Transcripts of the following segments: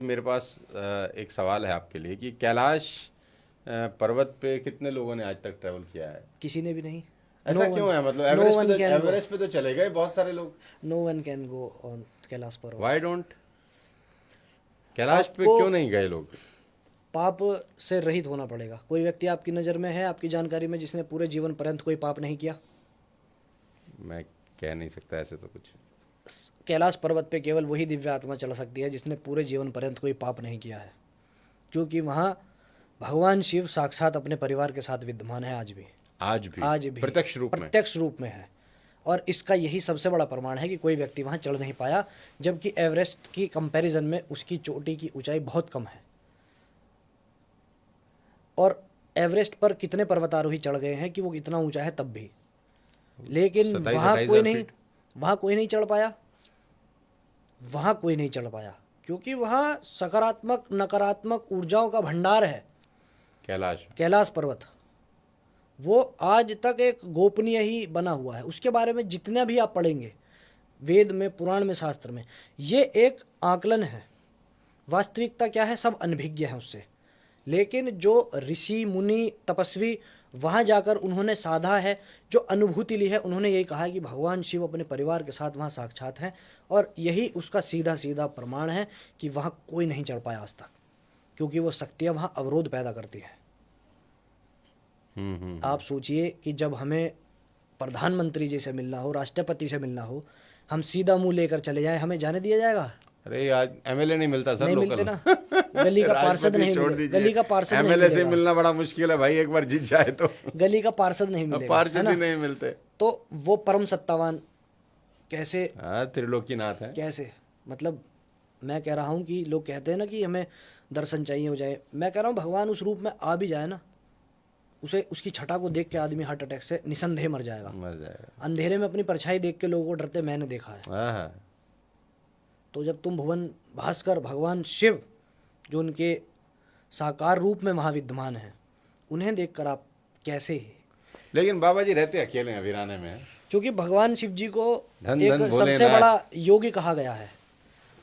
मेरे पास एक सवाल है आपके लिए कि कैलाश पर्वत पे कितने लोगों ने आज तक ट्रैवल किया है? किसी ने भी नहीं। ऐसा क्यों है? मतलब no one can go, Everest पे तो चले गए बहुत सारे लोग। No one can go on Kailash why पर्वत। डोंट? कैलाश पे आपको क्यों नहीं गए लोग? पाप से रहित होना पड़ेगा। कोई व्यक्ति आपकी नज़र में है, आपकी जानकारी में, जिसने पूरे जीवन पर्यंत कोई पाप नहीं किया? मैं कह नहीं सकता ऐसे तो कुछ। कैलाश पर्वत पे केवल वही दिव्य आत्मा चला सकती है जिसने पूरे जीवन पर्यंत कोई पाप नहीं किया है, क्योंकि वहाँ भगवान शिव साक्षात अपने परिवार के साथ विद्यमान है आज भी। आज भी आज भी प्रत्यक्ष रूप में। प्रत्यक्ष रूप में है। और इसका यही सबसे बड़ा प्रमाण है कि कोई व्यक्ति वहाँ चढ़ नहीं पाया, जबकि एवरेस्ट की कंपैरिजन में उसकी चोटी की ऊंचाई बहुत कम है। और एवरेस्ट पर कितने पर्वतारोही चढ़ गए हैं कि वो इतना ऊंचा है तब भी, लेकिन 27-28 हजार फीट। वहाँ कोई नहीं चढ़ पाया। वहाँ कोई नहीं चढ़ पाया क्योंकि वहाँ सकारात्मक नकारात्मक ऊर्जाओं का भंडार है। कैलाश। कैलाश पर्वत वो आज तक एक गोपनीय ही बना हुआ है। उसके बारे में जितना भी आप पढ़ेंगे, वेद में, पुराण में, शास्त्र में, ये एक आकलन है। वास्तविकता क्या है, सब अनभिज्ञ है उससे। लेकिन जो ऋषि मुनि तपस्वी वहाँ जाकर उन्होंने साधा है, जो अनुभूति ली है, उन्होंने यही कहा है कि भगवान शिव अपने परिवार के साथ वहाँ साक्षात हैं। और यही उसका सीधा सीधा प्रमाण है कि वहाँ कोई नहीं चढ़ पाया आज तक, क्योंकि वो शक्तियाँ वहाँ अवरोध पैदा करती हैं। आप सोचिए कि जब हमें प्रधानमंत्री जी से मिलना हो, राष्ट्रपति से मिलना हो, हम सीधा मुंह लेकर चले जाएं, हमें जाने दिया जाएगा? अरे आज एमएलए नहीं मिलता सर, नहीं लोकल। मिलते ना। गली का पार्षद नहीं छोड़ मिलेगा, दीजिए। गली का पार्षद नहीं एमएलए से मिलेगा, मिलना बड़ा मुश्किल है भाई, एक बार जीत जाए तो। गली का पार्षद नहीं मिलेगा, है पार्षद ना? ही नहीं मिलते। तो वो परम सत्तावान कैसे, हाँ, त्रिलोकीनाथ है। कैसे? मतलब मैं कह रहा हूँ कि लोग कहते हैं ना कि हमें दर्शन चाहिए हो जाए। मैं कह रहा हूँ भगवान उस रूप में आ भी जाए ना, उसे उसकी छटा को देख के आदमी हार्ट अटैक से निसंदेह मर जाएगा। मर जाएगा। अंधेरे में अपनी परछाई देख के लोगों को डरते मैंने देखा है। हाँ। तो जब तुम भुवन भास्कर भगवान शिव, जो उनके साकार रूप में महाविद्यमान हैं, उन्हें देखकर आप कैसे ही? लेकिन बाबा जी रहते अकेले हैं वीराने में। क्योंकि भगवान शिव जी को धन एक धन सबसे भोलेनाथ। बड़ा योगी कहा गया है।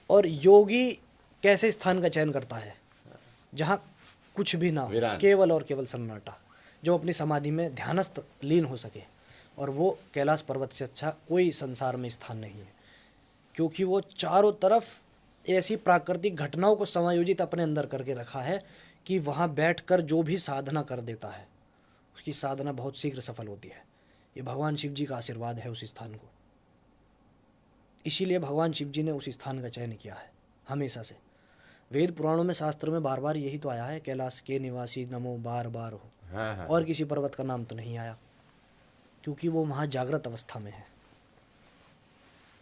और योगी कैसे स्थान का चयन करता है? जहाँ कुछ भी ना हो, वीरान। केवल और केवल सन्नाटा, जो अपनी समाधि में ध्यानस्थ लीन हो सके। और वो कैलाश पर्वत से अच्छा कोई संसार में स्थान नहीं है, क्योंकि वो चारों तरफ ऐसी प्राकृतिक घटनाओं को समायोजित अपने अंदर करके रखा है कि वहाँ बैठकर जो भी साधना कर देता है, उसकी साधना बहुत शीघ्र सफल होती है। ये भगवान शिव जी का आशीर्वाद है उस स्थान को। इसीलिए भगवान शिव जी ने उस स्थान का चयन किया है हमेशा से। वेद पुराणों में, शास्त्र में बार बार यही तो आया है, कैलाश के निवासी नमो बार बार हो। हाँ। और किसी पर्वत का नाम तो नहीं आया, क्योंकि वो वहाँ जागृत अवस्था में है,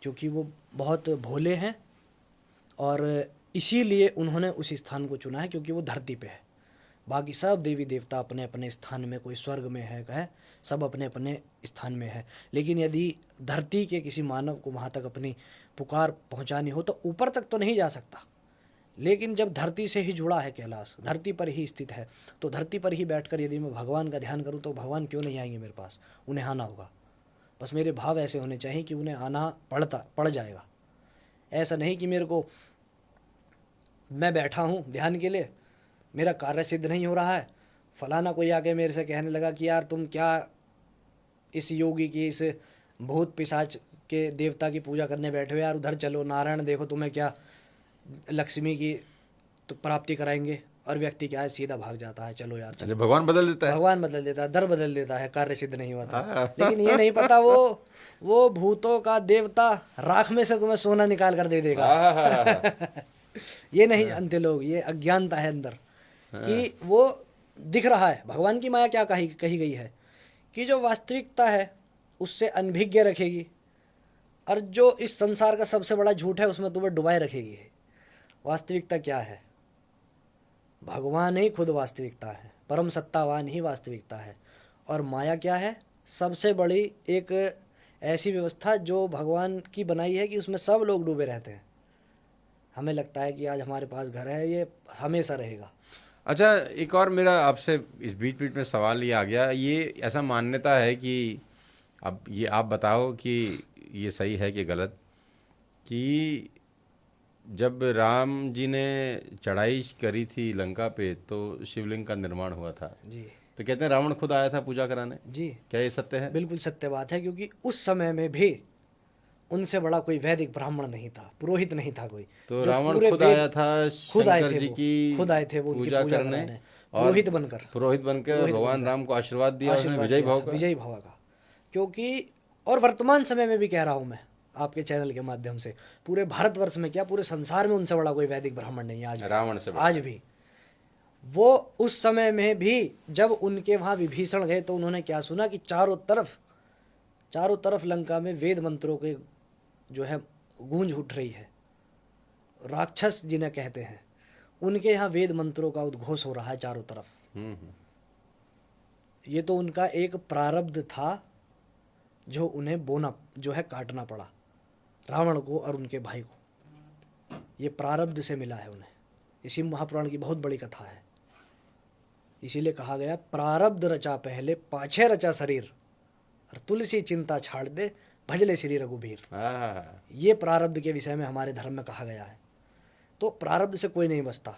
क्योंकि वो बहुत भोले हैं। और इसीलिए उन्होंने उस स्थान को चुना है, क्योंकि वो धरती पे है। बाकी सब देवी देवता अपने अपने स्थान में, कोई स्वर्ग में है, सब अपने अपने स्थान में है। लेकिन यदि धरती के किसी मानव को वहाँ तक अपनी पुकार पहुँचानी हो तो ऊपर तक तो नहीं जा सकता। लेकिन जब धरती से ही जुड़ा है कैलाश, धरती पर ही स्थित है, तो धरती पर ही बैठकर यदि मैं भगवान का ध्यान करूँ तो भगवान क्यों नहीं आएंगे मेरे पास? उन्हें आना होगा। बस मेरे भाव ऐसे होने चाहिए कि उन्हें आना पड़ जाएगा। ऐसा नहीं कि मेरे को, मैं बैठा हूँ ध्यान के लिए, मेरा कार्य सिद्ध नहीं हो रहा है, फलाना कोई आके मेरे से कहने लगा कि यार तुम क्या इस योगी की, इस भूत पिशाच के देवता की पूजा करने बैठे हो यार, उधर चलो, नारायण देखो तुम्हें क्या लक्ष्मी की तो प्राप्ति कराएंगे। और व्यक्ति क्या है, सीधा भाग जाता है, चलो यार चलो। भगवान बदल देता है। भगवान बदल देता है, दर बदल देता है, कार्य सिद्ध नहीं हुआ था। हाँ। लेकिन ये नहीं पता वो भूतों का देवता राख में से तुम्हें सोना निकाल कर दे देगा। ये नहीं जानते लोग, ये अज्ञानता है अंदर, कि वो दिख रहा है। भगवान की माया क्या कही गई है कि जो वास्तविकता है उससे अनभिज्ञ रखेगी, और जो इस संसार का सबसे बड़ा झूठ है उसमें तुम्हें डुबाए रखेगी। वास्तविकता क्या है? भगवान ही खुद वास्तविकता है, परम सत्तावान ही वास्तविकता है। और माया क्या है? सबसे बड़ी एक ऐसी व्यवस्था जो भगवान की बनाई है कि उसमें सब लोग डूबे रहते हैं। हमें लगता है कि आज हमारे पास घर है, ये हमेशा रहेगा। अच्छा, एक और मेरा आपसे इस बीच बीच में सवाल ये आ गया, ये ऐसा मान्यता है कि, अब ये आप बताओ कि ये सही है कि गलत, कि जब राम जी ने चढ़ाई करी थी लंका पे तो शिवलिंग का निर्माण हुआ था, जी तो कहते हैं रावण खुद आया था पूजा कराने। जी, क्या ये सत्य है? बिल्कुल सत्य बात है, क्योंकि उस समय में भी उनसे बड़ा कोई वैदिक ब्राह्मण नहीं था, पुरोहित नहीं था कोई तो जो रावण पूरे खुद वेद आया था खुद आए शंकर थे जी वो, की खुद आए थे वो उनकी पूजा पूजा करने, कराने, और पुरोहित बनकर, पुरोहित बनकर पुरोहित भगवान बनकर राम को आशीर्वाद दिया उसने आशीर्वाद विजयी दिया भाव था, का। विजयी भव का। क्योंकि और वर्तमान समय में भी कह रहा हूँ मैं आपके चैनल के माध्यम से, पूरे भारतवर्ष में क्या पूरे संसार में उनसे बड़ा कोई वैदिक ब्राह्मण नहीं है आज भी। रावण से बड़ा। आज भी वो उस समय में भी जब उनके वहाँ विभीषण गए तो उन्होंने क्या सुना कि चारों तरफ लंका में वेद मंत्रों के जो है गूंज उठ रही है, राक्षस जिन्हें कहते हैं उनके यहाँ वेद मंत्रों का उद्घोष हो रहा है चारों तरफ। ये तो उनका एक प्रारब्ध था जो उन्हें बोना जो है काटना पड़ा, रावण को और उनके भाई को। ये प्रारब्ध से मिला है उन्हें। इसी महापुराण की बहुत बड़ी कथा है। इसीलिए कहा गया प्रारब्ध रचा पहले पाछे रचा शरीर, और तुलसी चिंता छाड़ दे भजले श्री रघुबीर। ये प्रारब्ध के विषय में हमारे धर्म में कहा गया है। तो प्रारब्ध से कोई नहीं बचता।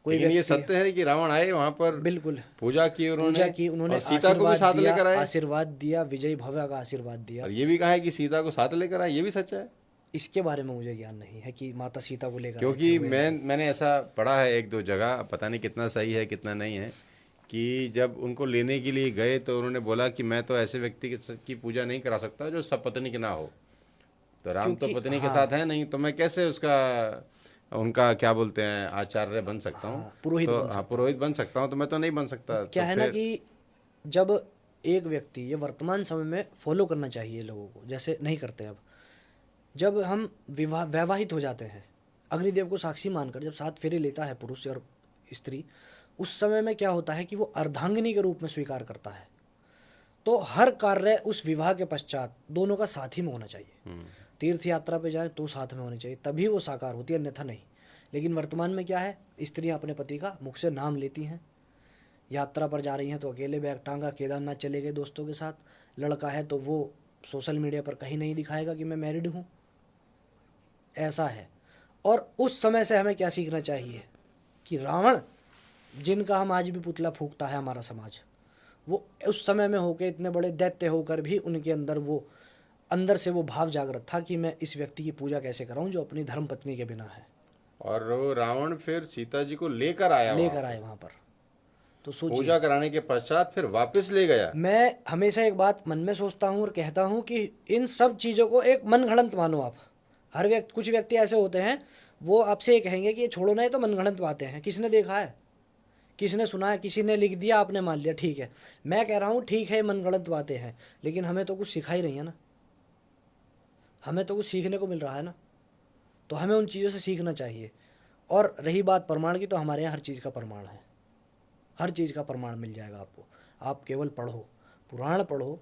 कोई लेकिन ये व्यक्ति सत्य है कि रावण आए वहां पर, बिल्कुल पूजा की उन्होंने, और सीता को भी आशीर्वाद साथ दिया, लेकर आए, आशीर्वाद दिया, विजय भव्य का आशीर्वाद दिया। और ये भी कहा है कि सीता को साथ लेकर आए, ये भी सच है? इसके बारे में मुझे ज्ञान नहीं है कि माता सीता को लेकर आए क्योंकि थे। मैंने ऐसा पढ़ा है एक दो जगह, पता नहीं कितना सही है कितना नहीं है, कि जब उनको लेने के लिए गए तो उन्होंने बोला कि मैं तो ऐसे व्यक्ति की पूजा नहीं करा सकता जो सपत्नीक ना हो। तो राम तो पत्नी के साथ है नहीं, तो मैं कैसे उसका उनका क्या बोलते हैं आचार्य बन सकता हूँ, पुरोहित तो बन सकता पुरोहित बन सकता हूँ, तो मैं तो नहीं बन सकता। क्या तो है ना कि जब एक व्यक्ति, ये वर्तमान समय में फॉलो करना चाहिए लोगों को, जैसे नहीं करते अब, जब हम वैवाहित हो जाते हैं, अग्निदेव को साक्षी मानकर जब 7 फेरे लेता है पुरुष और स्त्री, उस समय में क्या होता है कि वो अर्धांगिनी के रूप में स्वीकार करता है। तो हर कार्य उस विवाह के पश्चात दोनों का साथ ही में होना चाहिए। तीर्थ यात्रा पे जाए तो साथ में होनी चाहिए, तभी वो साकार होती है, अन्यथा नहीं। लेकिन वर्तमान में क्या है, स्त्रियां अपने पति का मुख से नाम लेती हैं, यात्रा पर जा रही हैं तो अकेले बैग टांगा केदारनाथ चले गए दोस्तों के साथ, लड़का है तो वो सोशल मीडिया पर कहीं नहीं दिखाएगा कि मैं मैरिड हूँ, ऐसा है। और उस समय से हमें क्या सीखना चाहिए कि रावण जिनका हम आज भी पुतला फूंकता है हमारा समाज, वो उस समय में होकर इतने बड़े दैत्य होकर भी उनके अंदर से वो भाव जागृत था कि मैं इस व्यक्ति की पूजा कैसे कराऊं जो अपनी धर्म पत्नी के बिना है। और वो रावण फिर सीता जी को लेकर आए वहां पर, तो सोचिए, पूजा कराने के पश्चात फिर वापस ले गया। मैं हमेशा एक बात मन में सोचता हूँ और कहता हूँ कि इन सब चीज़ों को एक मनगढ़ंत मानो आप। हर व्यक्ति, कुछ व्यक्ति ऐसे होते हैं वो आपसे ये कहेंगे कि ये छोड़ो ना, ये तो मनगढ़ंत बातें हैं, किसने देखा है, किसने सुना है, किसी ने लिख दिया आपने मान लिया, ठीक है। मैं कह रहा हूँ ठीक है मनगढ़ंत बातें हैं, लेकिन हमें तो कुछ सिखा ही नहीं है ना, हमें तो कुछ सीखने को मिल रहा है ना, तो हमें उन चीज़ों से सीखना चाहिए। और रही बात प्रमाण की, तो हमारे यहाँ हर चीज़ का प्रमाण है, हर चीज़ का प्रमाण मिल जाएगा आपको। आप केवल पढ़ो, पुराण पढ़ो,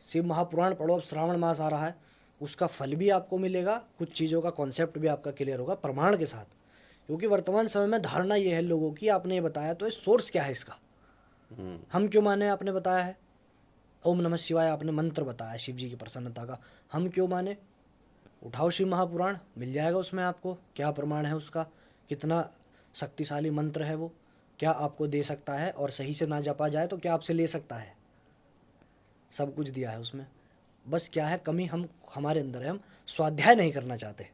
शिव महापुराण पढ़ो। अब श्रावण मास आ रहा है, उसका फल भी आपको मिलेगा, कुछ चीज़ों का कॉन्सेप्ट भी आपका क्लियर होगा प्रमाण के साथ। क्योंकि वर्तमान समय में धारणा ये है लोगों की, आपने ये बताया तो ये सोर्स क्या है इसका, हम क्यों माने, आपने बताया है ओम नमः शिवाय, आपने मंत्र बताया शिव जी की प्रसन्नता का, हम क्यों माने। उठाओ शिव महापुराण, मिल जाएगा उसमें आपको क्या प्रमाण है उसका, कितना शक्तिशाली मंत्र है वो, क्या आपको दे सकता है, और सही से ना जपा जाए तो क्या आपसे ले सकता है, सब कुछ दिया है उसमें। बस क्या है कमी हमारे अंदर है, हम स्वाध्याय नहीं करना चाहते।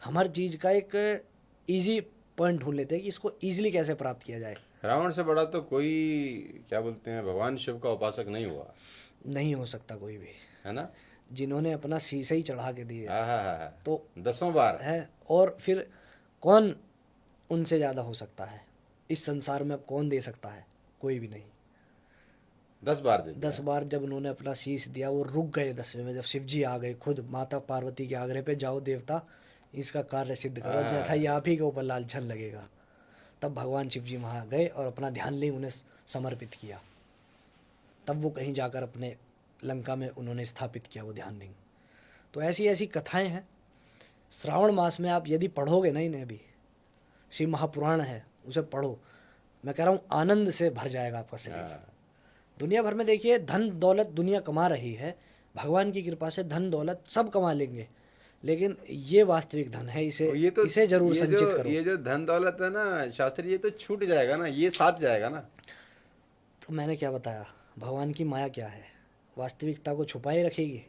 हम हर चीज़ का एक इजी पॉइंट ढूंढ लेते हैं कि इसको इजीली कैसे प्राप्त किया जाए। रावण से बड़ा तो कोई क्या बोलते हैं भगवान शिव का उपासक नहीं हुआ, नहीं हो सकता कोई भी, है ना, जिन्होंने अपना शीशे ही चढ़ा के दिए तो 10 बार है। और फिर कौन उनसे ज़्यादा हो सकता है इस संसार में, अब कौन दे सकता है, कोई भी नहीं। 10 बार दे 10 बार जब उन्होंने अपना शीश दिया, वो रुक गए 10वें में, जब शिव जी आ गए खुद माता पार्वती के आग्रह पे, जाओ देवता इसका कार्य सिद्ध करो, अन्यथा ये आप ही के ऊपर लालछन लगेगा। तब भगवान शिव जी वहाँ गए और अपना ध्यान ले उन्हें समर्पित किया, तब वो कहीं जाकर अपने लंका में उन्होंने स्थापित किया वो ध्यान लिंग। तो ऐसी ऐसी कथाएं हैं। श्रावण मास में आप यदि पढ़ोगे ना इन्हें, भी शिव महापुराण है उसे पढ़ो, मैं कह रहा हूँ आनंद से भर जाएगा आपका शरीर। दुनिया भर में देखिए धन दौलत दुनिया कमा रही है, भगवान की कृपा से धन दौलत सब कमा लेंगे, लेकिन ये वास्तविक धन है, इसे और इसे जरूर संचित करो। ये जो धन दौलत है ना शास्त्री, ये तो छूट जाएगा ना, ये साथ जाएगा ना। तो मैंने क्या बताया, भगवान की माया क्या है, वास्तविकता को छुपाए रखेगी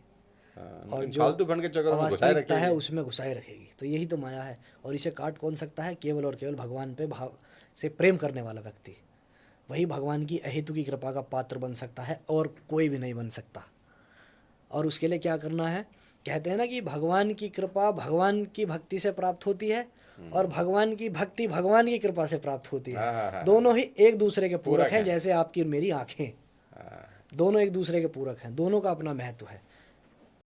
और लेकिन जो फालतू फंड के चक्कर में घुसाए अवास्तविकता है रखेगी। उसमें घुसाए रखेगी। तो यही तो माया है, और इसे काट कौन सकता है? केवल और केवल भगवान पे भाव से प्रेम करने वाला व्यक्ति, वही भगवान की अहेतु की कृपा का पात्र बन सकता है, और कोई भी नहीं बन सकता। और उसके लिए क्या करना है? कहते हैं ना कि भगवान की कृपा भगवान की भक्ति से प्राप्त होती है, और भगवान की भक्ति भगवान की कृपा से प्राप्त होती हाँ, हाँ, है। हाँ। दोनों ही एक दूसरे के पूरक हैं, हैं। जैसे आपकी और मेरी आंखें, हाँ, दोनों एक दूसरे के पूरक हैं, दोनों का अपना महत्व है।